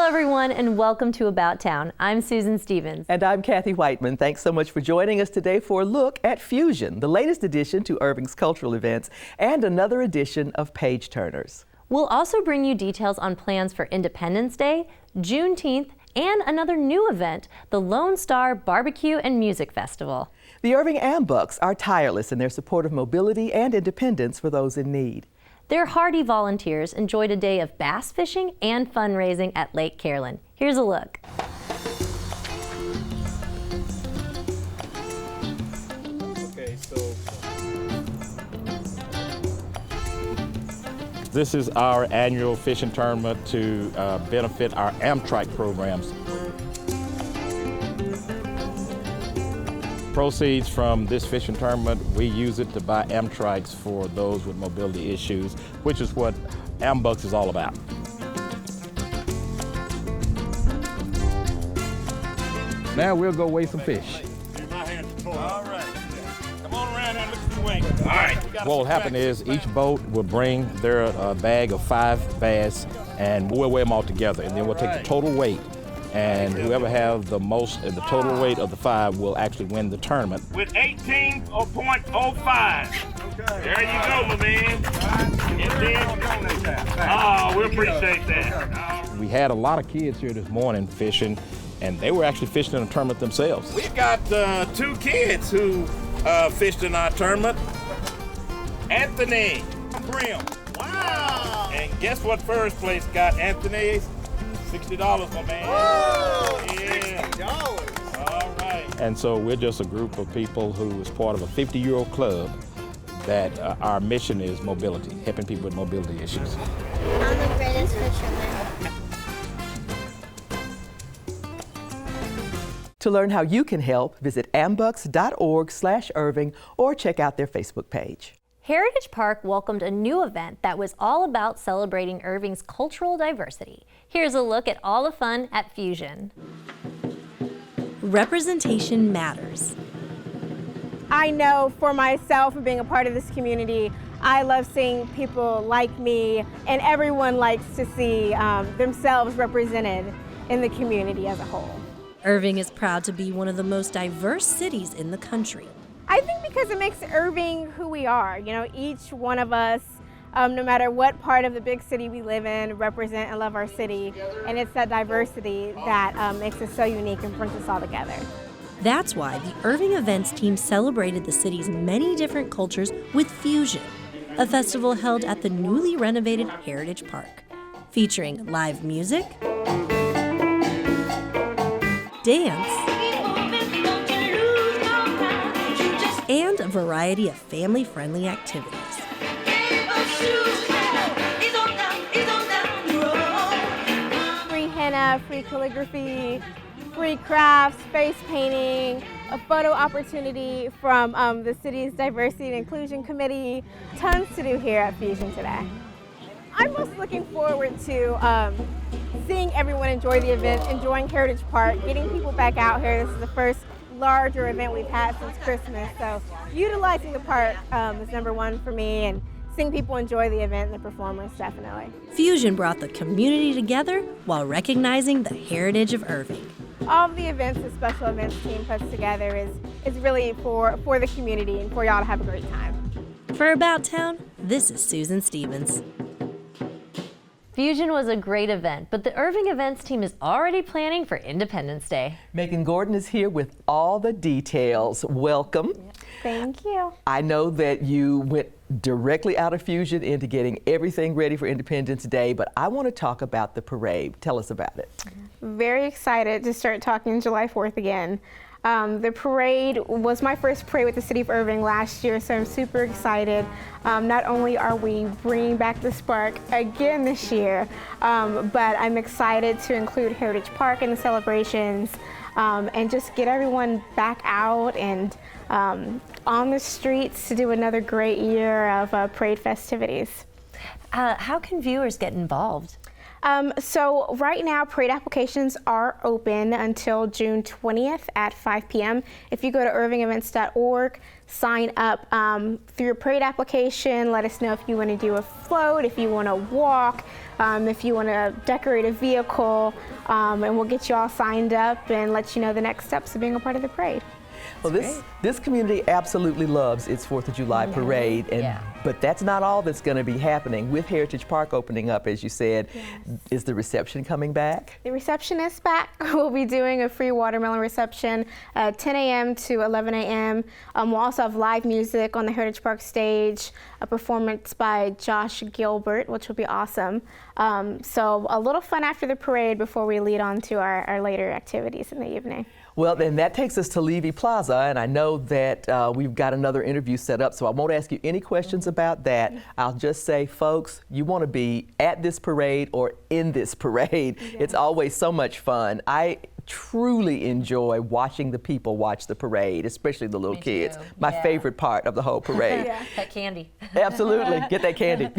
Hello everyone and welcome to About Town. I'm Susan Stevens. And I'm Kathy Whiteman. Thanks so much for joining us today for a look at Fusion, the latest addition to Irving's cultural events and another edition of Page Turners. We'll also bring you details on plans for Independence Day, Juneteenth, and another new event, the Lone Star Barbecue and Music Festival. The Irving Ambucks are tireless in their support of mobility and independence for those in need. Their hardy volunteers enjoyed a day of bass fishing and fundraising at Lake Carolyn. Here's a look. Okay, so this is our annual fishing tournament to benefit our Amtrak programs. Proceeds from this fishing tournament, we use it to buy Amtraks for those with mobility issues, which is what Ambucks is all about. Now we'll go weigh some fish. All right. Come on around and look at the wing. All right. What will happen is each boat will bring their bag of 5 bass, and we'll weigh them all together, and then we'll take the total weight. And whoever has the most, the total weight of the 5 will actually win the tournament. With 18.05. There you go, my man. And then, we appreciate that. We had a lot of kids here this morning fishing, and they were actually fishing in a tournament themselves. We've got 2 kids who fished in our tournament. Anthony Brim. Wow. And guess what first place got, Anthony? $60, my man. Whoa, yeah. $60. All right. And so we're just a group of people who is part of a 50-year-old club that our mission is mobility, helping people with mobility issues. I'm the greatest fisherman. To learn how you can help, visit ambucks.org/Irving or check out their Facebook page. Heritage Park welcomed a new event that was all about celebrating Irving's cultural diversity. Here's a look at all the fun at Fusion. Representation matters. I know for myself and being a part of this community, I love seeing people like me, and everyone likes to see themselves represented in the community as a whole. Irving is proud to be one of the most diverse cities in the country. I think because it makes Irving who we are. You know, each one of us, no matter what part of the big city we live in, represent and love our city. And it's that diversity that makes us so unique and brings us all together. That's why the Irving Events team celebrated the city's many different cultures with Fusion, a festival held at the newly renovated Heritage Park, featuring live music, dance, and a variety of family-friendly activities. Free henna, free calligraphy, free crafts, face painting, a photo opportunity from the city's Diversity and Inclusion Committee. Tons to do here at Fusion today. I'm most looking forward to seeing everyone enjoy the event, enjoying Heritage Park, getting people back out here. This is the first larger event we've had since Christmas, so utilizing the park is number one for me, and seeing people enjoy the event and the performers definitely. Fusion brought the community together while recognizing the heritage of Irving. All of the events the special events team puts together is really for the community and for y'all to have a great time. For About Town, this is Susan Stevens. Fusion was a great event, but the Irving Events team is already planning for Independence Day. Megan Gordon is here with all the details. Welcome. Thank you. I know that you went directly out of Fusion into getting everything ready for Independence Day, but I want to talk about the parade. Tell us about it. Very excited to start talking July 4th again. The parade was my first parade with the City of Irving last year, so I'm super excited. Not only are we bringing back the spark again this year, but I'm excited to include Heritage Park in the celebrations and just get everyone back out and on the streets to do another great year of parade festivities. How can viewers get involved? So right now, parade applications are open until June 20th at 5 p.m. If you go to irvingevents.org, sign up through your parade application. Let us know if you want to do a float, if you want to walk, if you want to decorate a vehicle. and we'll get you all signed up and let you know the next steps of being a part of the parade. Well, this community absolutely loves its 4th of July parade, and but that's not all that's going to be happening. With Heritage Park opening up, as you said, is the reception coming back? The reception is back. We'll be doing a free watermelon reception at 10 a.m. to 11 a.m. We'll also have live music on the Heritage Park stage, a performance by Josh Gilbert, which will be awesome. So a little fun after the parade before we lead on to our later activities in the evening. Well, then that takes us to Levy Plaza, and I know that we've got another interview set up, so I won't ask you any questions about that. I'll just say, folks, you want to be at this parade or in this parade. It's always so much fun. I truly enjoy watching the people watch the parade, especially the little kids. My favorite part of the whole parade. That candy. Absolutely, get that candy.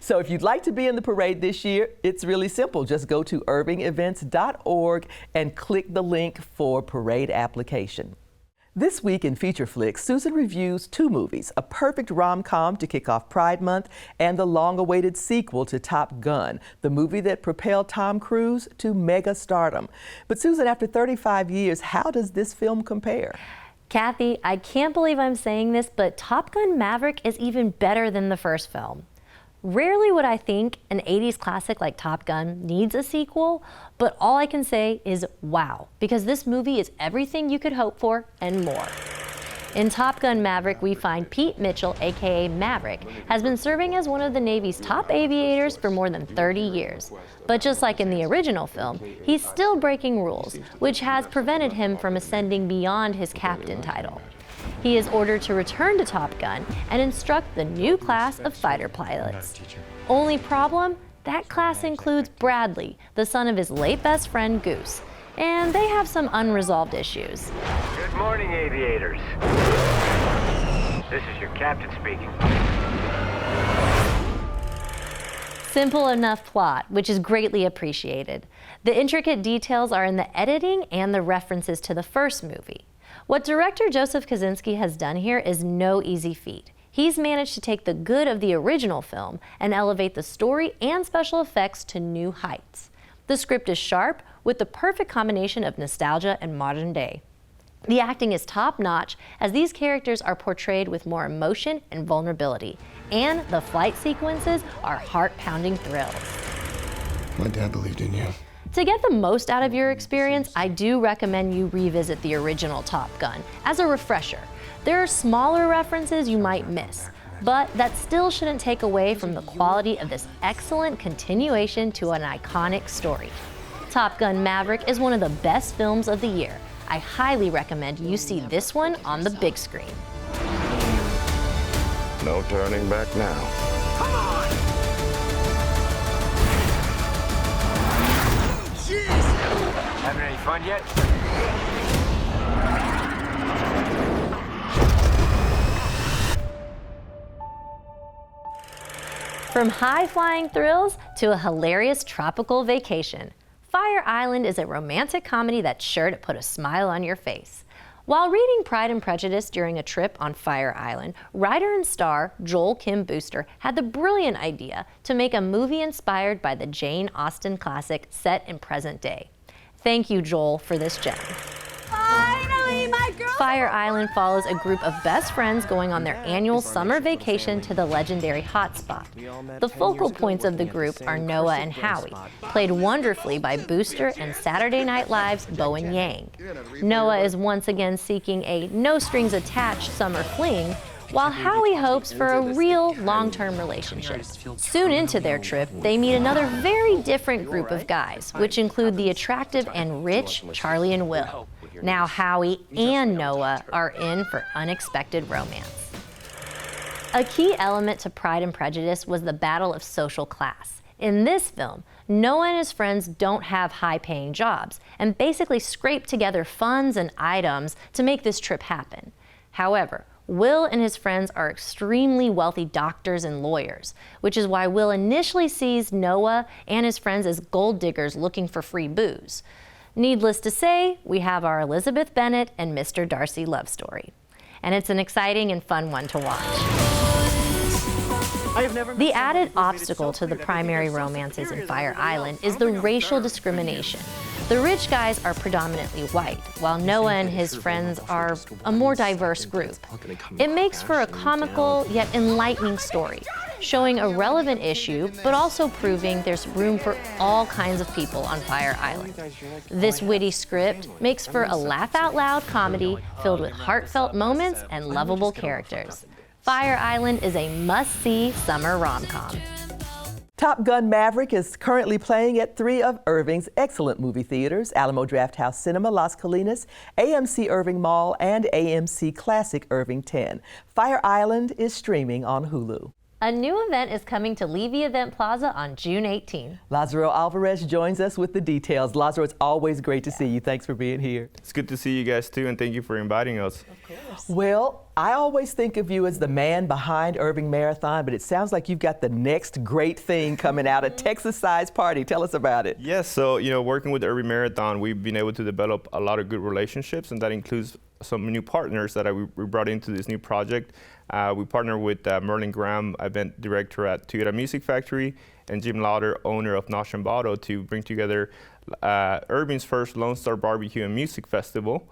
So if you'd like to be in the parade this year, it's really simple. Just go to irvingevents.org and click the link for parade application. This week in Feature Flicks, Susan reviews 2 movies, a perfect rom-com to kick off Pride Month and the long-awaited sequel to Top Gun, the movie that propelled Tom Cruise to mega stardom. But Susan, after 35 years, how does this film compare? Kathy, I can't believe I'm saying this, but Top Gun Maverick is even better than the first film. Rarely would I think an 80s classic like Top Gun needs a sequel, but all I can say is wow, because this movie is everything you could hope for and more. In Top Gun Maverick, we find Pete Mitchell, aka Maverick, has been serving as one of the Navy's top aviators for more than 30 years. But just like in the original film, he's still breaking rules, which has prevented him from ascending beyond his captain title. He is ordered to return to Top Gun and instruct the new class of fighter pilots. Only problem? That class includes Bradley, the son of his late best friend Goose, and they have some unresolved issues. Good morning, aviators. This is your captain speaking. Simple enough plot, which is greatly appreciated. The intricate details are in the editing and the references to the first movie. What director Joseph Kosinski has done here is no easy feat. He's managed to take the good of the original film and elevate the story and special effects to new heights. The script is sharp, with the perfect combination of nostalgia and modern day. The acting is top-notch, as these characters are portrayed with more emotion and vulnerability, and the flight sequences are heart-pounding thrills. My dad believed in you. To get the most out of your experience, I do recommend you revisit the original Top Gun as a refresher. There are smaller references you might miss, but that still shouldn't take away from the quality of this excellent continuation to an iconic story. Top Gun Maverick is one of the best films of the year. I highly recommend you see this one on the big screen. No turning back now. Come on! Having any fun yet? From high-flying thrills to a hilarious tropical vacation, Fire Island is a romantic comedy that's sure to put a smile on your face. While reading Pride and Prejudice during a trip on Fire Island, writer and star Joel Kim Booster had the brilliant idea to make a movie inspired by the Jane Austen classic set in present day. Thank you, Joel, for this gem. Finally, my girl. Fire Island follows a group of best friends going on their annual summer vacation to the legendary hotspot. The focal points of the group are Noah and Howie, played wonderfully by Booster and Saturday Night Live's Bowen Yang. Noah is once again seeking a no-strings-attached summer fling, while Howie hopes for a real long-term relationship. Soon into their trip, they meet another very different group of guys, which include the attractive and rich Charlie and Will. Now Howie and Noah are in for unexpected romance. A key element to Pride and Prejudice was the battle of social class. In this film, Noah and his friends don't have high-paying jobs and basically scrape together funds and items to make this trip happen. However, Will and his friends are extremely wealthy doctors and lawyers, which is why Will initially sees Noah and his friends as gold diggers looking for free booze. Needless to say, we have our Elizabeth Bennet and Mr. Darcy love story. And it's an exciting and fun one to watch. The added obstacle to the primary romances in Fire Island is the racial discrimination. The rich guys are predominantly white, while Noah and his friends are a more diverse group. It makes for a comical yet enlightening story, showing a relevant issue, but also proving there's room for all kinds of people on Fire Island. This witty script makes for a laugh-out-loud comedy filled with heartfelt moments and lovable characters. Fire Island is a must-see summer rom-com. Top Gun Maverick is currently playing at 3 of Irving's excellent movie theaters, Alamo Drafthouse Cinema, Las Colinas, AMC Irving Mall, and AMC Classic Irving 10. Fire Island is streaming on Hulu. A new event is coming to Levy Event Plaza on June 18. Lazaro Alvarez joins us with the details. Lazaro, it's always great to see you. Thanks for being here. It's good to see you guys too, and thank you for inviting us. Of course. Well, I always think of you as the man behind Irving Marathon, but it sounds like you've got the next great thing coming out, a Texas-sized party. Tell us about it. Yes, so working with Irving Marathon, we've been able to develop a lot of good relationships, and that includes some new partners that we brought into this new project. We partner with Merlin Graham, event director at Toyota Music Factory, and Jim Lauder, owner of Nosh and Bottle, to bring together Irving's first Lone Star Barbecue and Music Festival,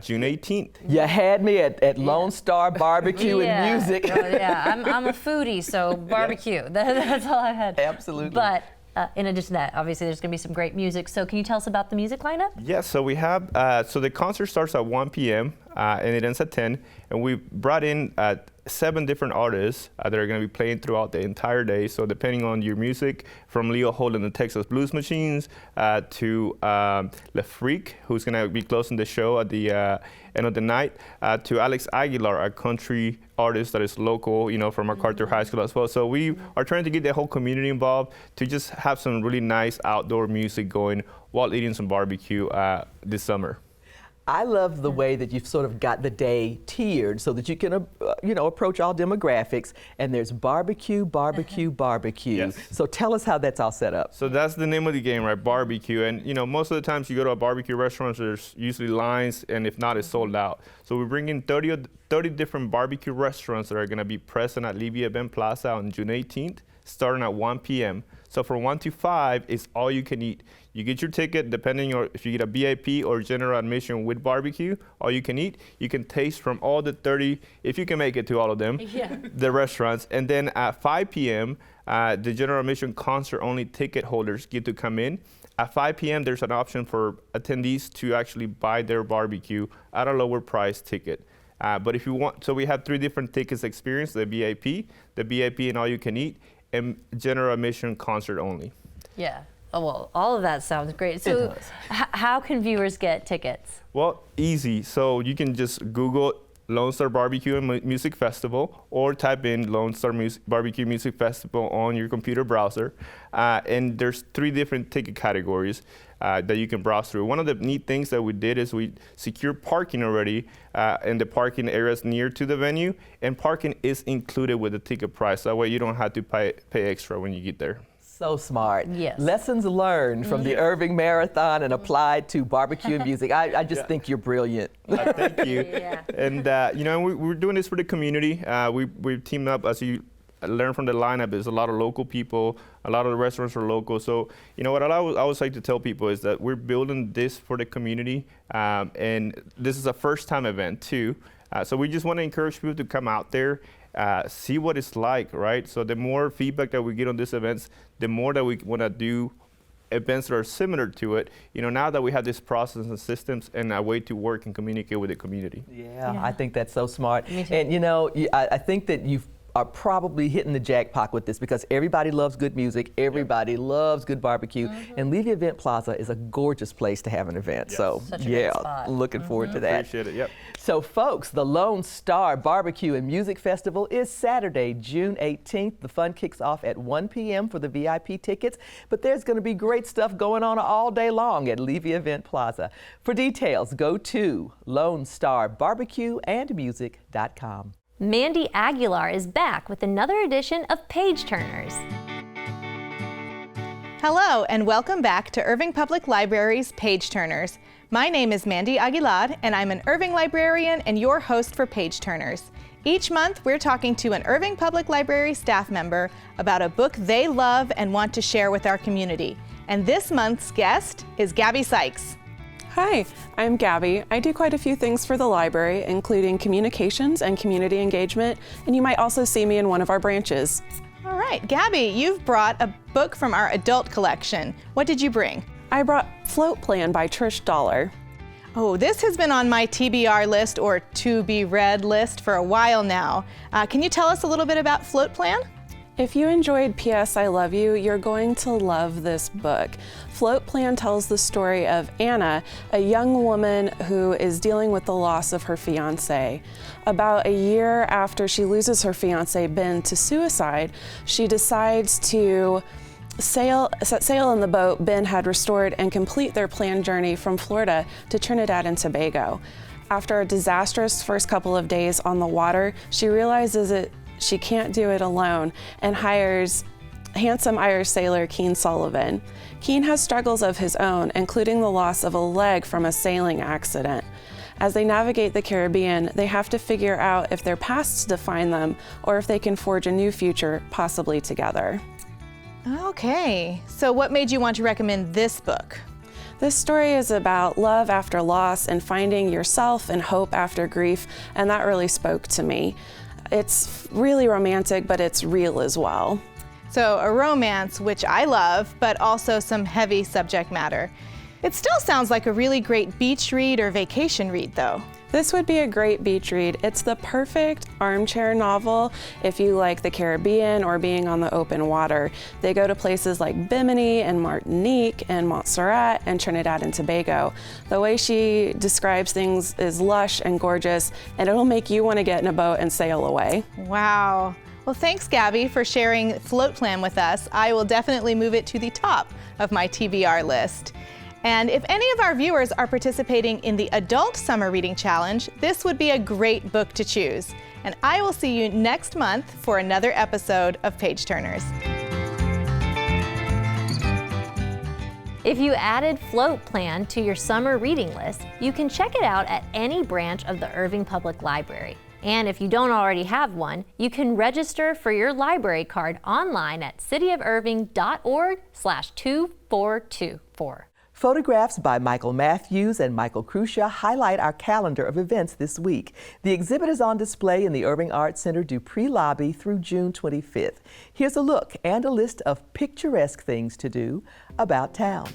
June 18th. You had me at Lone Star Barbecue and Music. I'm a foodie, so barbecue. That's all I had. Absolutely. But in addition to that, obviously there's going to be some great music. So can you tell us about the music lineup? Yes, so we have, so the concert starts at 1 p.m. And it ends at 10. And we brought in 7 different artists that are going to be playing throughout the entire day. So depending on your music, from Leo Holt and the Texas Blues Machines to Le Freak, who's going to be closing the show at the end of the night, to Alex Aguilar, a country artist that is local, from MacArthur High School as well. So we are trying to get the whole community involved to just have some really nice outdoor music going while eating some barbecue this summer. I love the way that you've sort of got the day tiered so that you can, approach all demographics. And there's barbecue, barbecue, barbecue. Yes. So tell us how that's all set up. So that's the name of the game, right? Barbecue. And, most of the times you go to a barbecue restaurant, there's usually lines, and if not, it's sold out. So we bring in 30 different barbecue restaurants that are going to be present at Levy Event Plaza on June 18th, starting at 1 p.m. So from 1 to 5, it's all you can eat. You get your ticket, depending on if you get a VIP or general admission with barbecue, all you can eat. You can taste from all the 30, if you can make it to all of them, the restaurants. And then at 5 p.m., the general admission concert only ticket holders get to come in. At 5 p.m., there's an option for attendees to actually buy their barbecue at a lower price ticket. But if you want, so we have 3 different tickets experience, the VIP and all you can eat, and general admission concert only. Yeah. Oh, well, all of that sounds great. So how can viewers get tickets? Well, easy. So you can just Google Lone Star Barbecue and Music Festival, or type in Lone Star Barbecue Music Festival on your computer browser. And there's 3 different ticket categories that you can browse through. One of the neat things that we did is we secured parking already in the parking areas near to the venue, and parking is included with the ticket price. That way you don't have to pay extra when you get there. So smart. Yes. Lessons learned from the Irving Marathon and applied to barbecue and music. I just think you're brilliant. Thank you. And we're doing this for the community. We've teamed up, as you learn from the lineup, there's a lot of local people, a lot of the restaurants are local. So, what I always like to tell people is that we're building this for the community, and this is a first-time event too. So we just want to encourage people to come out there, see what it's like, right? So the more feedback that we get on these events, the more that we want to do events that are similar to it, now that we have this process and systems and a way to work and communicate with the community. Yeah. I think that's so smart. And I think that you've are probably hitting the jackpot with this, because everybody loves good music, everybody loves good barbecue, and Levy Event Plaza is a gorgeous place to have an event. So looking forward to that. Appreciate it. Yep. So folks, the Lone Star Barbecue and Music Festival is Saturday, June 18th. The fun kicks off at 1 p.m. for the VIP tickets, but there's going to be great stuff going on all day long at Levy Event Plaza. For details, go to LoneStarBarbecueAndMusic.com. Mandy Aguilar is back with another edition of Page Turners. Hello, and welcome back to Irving Public Library's Page Turners. My name is Mandy Aguilar, and I'm an Irving librarian and your host for Page Turners. Each month, we're talking to an Irving Public Library staff member about a book they love and want to share with our community. And this month's guest is Gabby Sykes. Hi, I'm Gabby. I do quite a few things for the library, including communications and community engagement, and you might also see me in one of our branches. All right, Gabby, you've brought a book from our adult collection. What did you bring? I brought Float Plan by Trish Dollar. Oh, this has been on my TBR list or to be read list for a while now. Can you tell us a little bit about Float Plan? If you enjoyed P.S. I Love You, you're going to love this book. Float Plan tells the story of Anna, a young woman who is dealing with the loss of her fiancé. About a year after she loses her fiancé, Ben, to suicide, she decides to set sail in the boat Ben had restored and complete their planned journey from Florida to Trinidad and Tobago. After a disastrous first couple of days on the water, she realizes that she can't do it alone and hires handsome Irish sailor Keane Sullivan. Keane has struggles of his own, including the loss of a leg from a sailing accident. As they navigate the Caribbean, they have to figure out if their pasts define them or if they can forge a new future, possibly together. Okay, so what made you want to recommend this book? This story is about love after loss and finding yourself and hope after grief, and that really spoke to me. It's really romantic, but it's real as well. So a romance, which I love, but also some heavy subject matter. It still sounds like a really great beach read or vacation read, though. This would be a great beach read. It's the perfect armchair novel if you like the Caribbean or being on the open water. They go to places like Bimini and Martinique and Montserrat and Trinidad and Tobago. The way she describes things is lush and gorgeous, and it'll make you want to get in a boat and sail away. Wow. Well, thanks, Gabby, for sharing Float Plan with us. I will definitely move it to the top of my TBR list. And if any of our viewers are participating in the Adult Summer Reading Challenge, this would be a great book to choose. And I will see you next month for another episode of Page Turners. If you added Float Plan to your summer reading list, you can check it out at any branch of the Irving Public Library. And if you don't already have one, you can register for your library card online at cityofirving.org/2424. Photographs by Michael Matthews and Michael Crucia highlight our calendar of events this week. The exhibit is on display in the Irving Arts Center Dupree Lobby through June 25th. Here's a look and a list of picturesque things to do about town.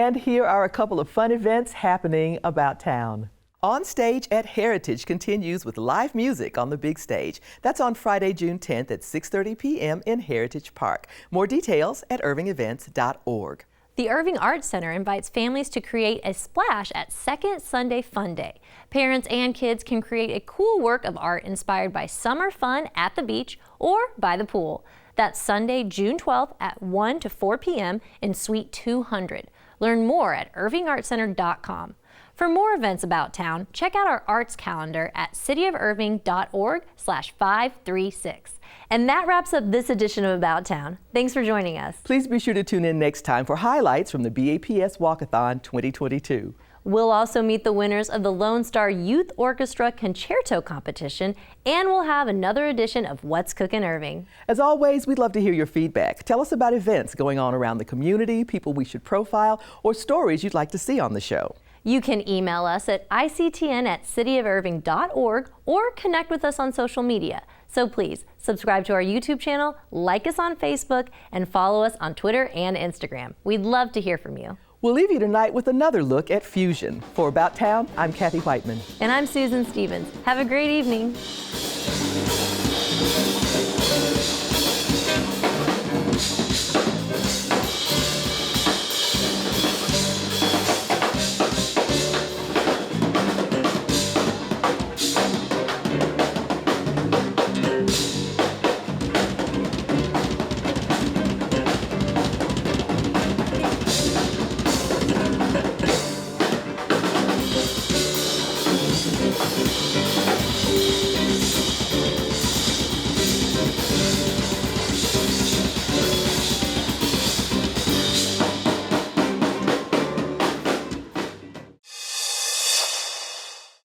And here are a couple of fun events happening about town. On Stage at Heritage continues with live music on the big stage. That's on Friday, June 10th at 6:30 p.m. in Heritage Park. More details at irvingevents.org. The Irving Arts Center invites families to create a splash at Second Sunday Fun Day. Parents and kids can create a cool work of art inspired by summer fun at the beach or by the pool. That's Sunday, June 12th at 1 to 4 p.m. in Suite 200. Learn more at irvingartcenter.com. For more events about town, check out our arts calendar at cityofirving.org/536. And that wraps up this edition of About Town. Thanks for joining us. Please be sure to tune in next time for highlights from the BAPS Walkathon 2022. We'll also meet the winners of the Lone Star Youth Orchestra Concerto Competition, and we'll have another edition of What's Cookin' Irving. As always, we'd love to hear your feedback. Tell us about events going on around the community, people we should profile, or stories you'd like to see on the show. You can email us at ictn@cityofirving.org or connect with us on social media. So please subscribe to our YouTube channel, like us on Facebook, and follow us on Twitter and Instagram. We'd love to hear from you. We'll leave you tonight with another look at fusion. For About Town, I'm Kathy Whiteman. And I'm Susan Stevens. Have a great evening.